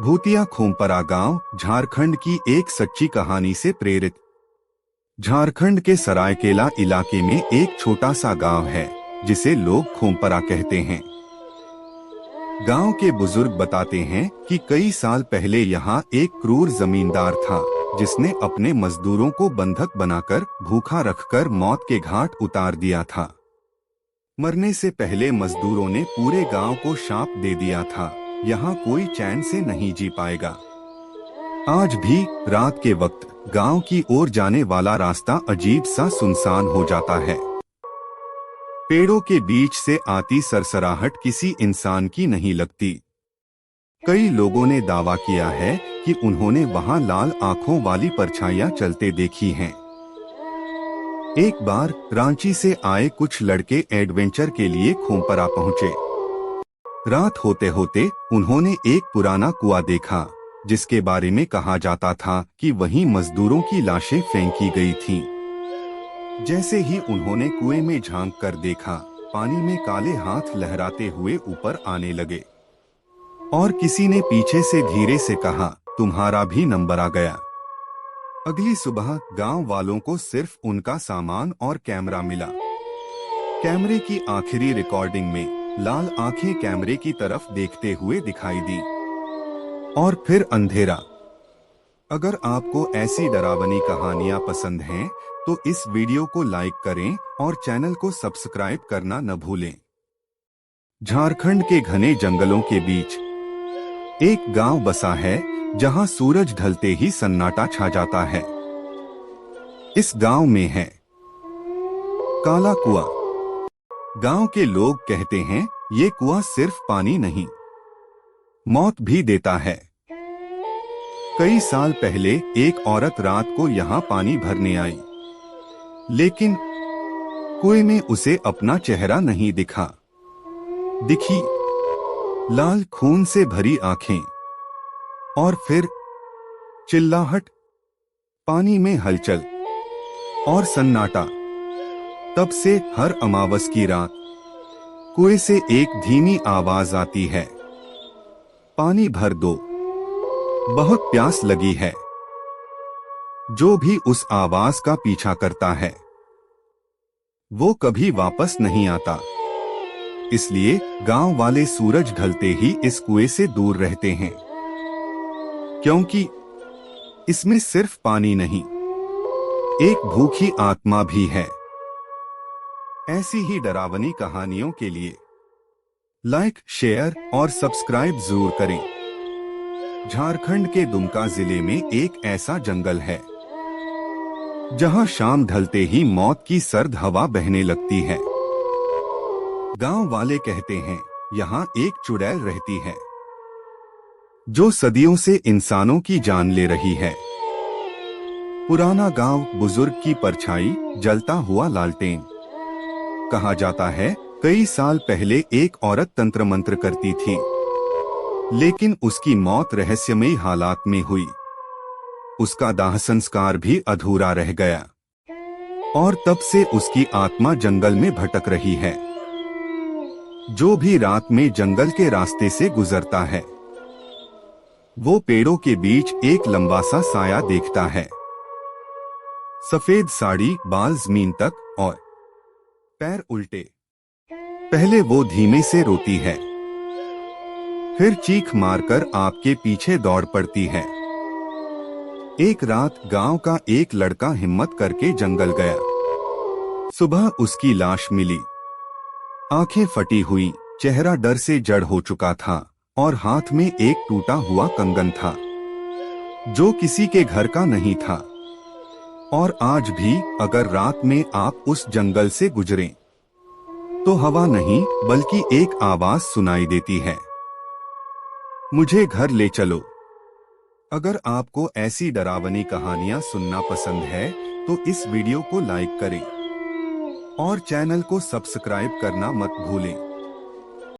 भूतिया खोमपरा गांव झारखंड की एक सच्ची कहानी से प्रेरित। झारखंड के सरायकेला इलाके में एक छोटा सा गांव है जिसे लोग खोमपरा कहते हैं। गांव के बुजुर्ग बताते हैं कि कई साल पहले यहाँ एक क्रूर जमींदार था जिसने अपने मजदूरों को बंधक बनाकर भूखा रखकर मौत के घाट उतार दिया था। मरने से पहले मजदूरों ने पूरे गांव को शाप दे दिया था, यहाँ कोई चैन से नहीं जी पाएगा। आज भी रात के वक्त गांव की ओर जाने वाला रास्ता अजीब सा सुनसान हो जाता है। पेड़ों के बीच से आती सरसराहट किसी इंसान की नहीं लगती। कई लोगों ने दावा किया है कि उन्होंने वहां लाल आंखों वाली परछाइयां चलते देखी हैं। एक बार रांची से आए कुछ लड़के एडवेंचर के लिए खोमपरा पहुंचे। रात होते होते उन्होंने एक पुराना कुआं देखा जिसके बारे में कहा जाता था कि वहीं मजदूरों की लाशें फेंकी गई थीं। जैसे ही उन्होंने कुएं में झांक कर देखा, पानी में काले हाथ लहराते हुए ऊपर आने लगे और किसी ने पीछे से धीरे से कहा, तुम्हारा भी नंबर आ गया। अगली सुबह गांव वालों को सिर्फ उनका सामान और कैमरा मिला। कैमरे की आखिरी रिकॉर्डिंग में लाल आंखें कैमरे की तरफ देखते हुए दिखाई दी और फिर अंधेरा। अगर आपको ऐसी डरावनी कहानियां पसंद हैं तो इस वीडियो को लाइक करें और चैनल को सब्सक्राइब करना न भूलें। झारखंड के घने जंगलों के बीच एक गांव बसा है जहां सूरज ढलते ही सन्नाटा छा जाता है। इस गांव में है काला कुआं। गांव के लोग कहते हैं ये कुआं सिर्फ पानी नहीं, मौत भी देता है। कई साल पहले एक औरत रात को यहाँ पानी भरने आई, लेकिन कुएं में उसे अपना चेहरा नहीं दिखी लाल खून से भरी आंखें और फिर चिल्लाहट, पानी में हलचल और सन्नाटा। तब से हर अमावस की रात कुएं से एक धीमी आवाज आती है, पानी भर दो, बहुत प्यास लगी है। जो भी उस आवाज का पीछा करता है वो कभी वापस नहीं आता। इसलिए गांव वाले सूरज ढलते ही इस कुएं से दूर रहते हैं, क्योंकि इसमें सिर्फ पानी नहीं, एक भूखी आत्मा भी है। ऐसी ही डरावनी कहानियों के लिए लाइक, शेयर और सब्सक्राइब जरूर करें। झारखंड के दुमका जिले में एक ऐसा जंगल है जहां शाम ढलते ही मौत की सर्द हवा बहने लगती है। गांव वाले कहते हैं यहाँ एक चुड़ैल रहती है जो सदियों से इंसानों की जान ले रही है। पुराना गांव, बुजुर्ग की परछाई, जलता हुआ लालटेन। कहा जाता है कई साल पहले एक औरत तंत्र मंत्र करती थी, लेकिन उसकी मौत रहस्यमयी हालात में हुई। उसका दाह संस्कार भी अधूरा रह गया और तब से उसकी आत्मा जंगल में भटक रही है। जो भी रात में जंगल के रास्ते से गुजरता है वो पेड़ों के बीच एक लंबा सा साया देखता है। सफेद साड़ी, बाल जमीन तक और पैर उल्टे। पहले वो धीमे से रोती है, फिर चीख मारकर आपके पीछे दौड़ पड़ती है। एक रात गांव का एक लड़का हिम्मत करके जंगल गया। सुबह उसकी लाश मिली, आंखें फटी हुई, चेहरा डर से जड़ हो चुका था और हाथ में एक टूटा हुआ कंगन था जो किसी के घर का नहीं था। और आज भी अगर रात में आप उस जंगल से गुजरें तो हवा नहीं बल्कि एक आवाज सुनाई देती है, मुझे घर ले चलो। अगर आपको ऐसी डरावनी कहानियां सुनना पसंद है तो इस वीडियो को लाइक करें और चैनल को सब्सक्राइब करना मत भूलें।